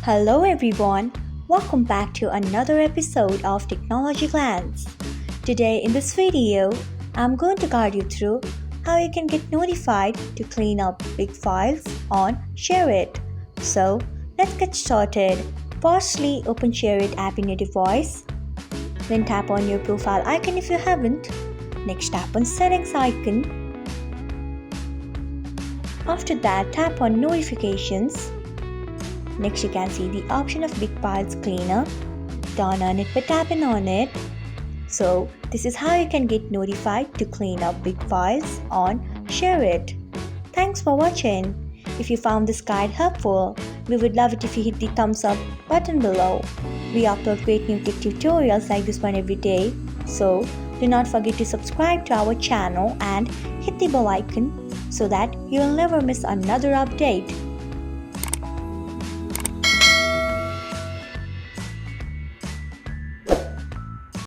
Hello everyone, welcome back to another episode of Technologyglance. Today in this video, I'm going to guide you through how you can get notified to clean up big files on Shareit. So let's get started. Firstly, open Shareit app in your device. Then tap on your profile icon if you haven't. Next tap on settings icon. After that, tap on notifications. Next you can see the option of Big Files Cleaner. Turn on it by tapping on it. So this is how you can get notified to clean up big files on Shareit. Thanks for watching. If you found this guide helpful, we would love it if you hit the thumbs up button below. We upload great new tech tutorials like this one every day. So do not forget to subscribe to our channel and hit the bell icon so that you will never miss another update.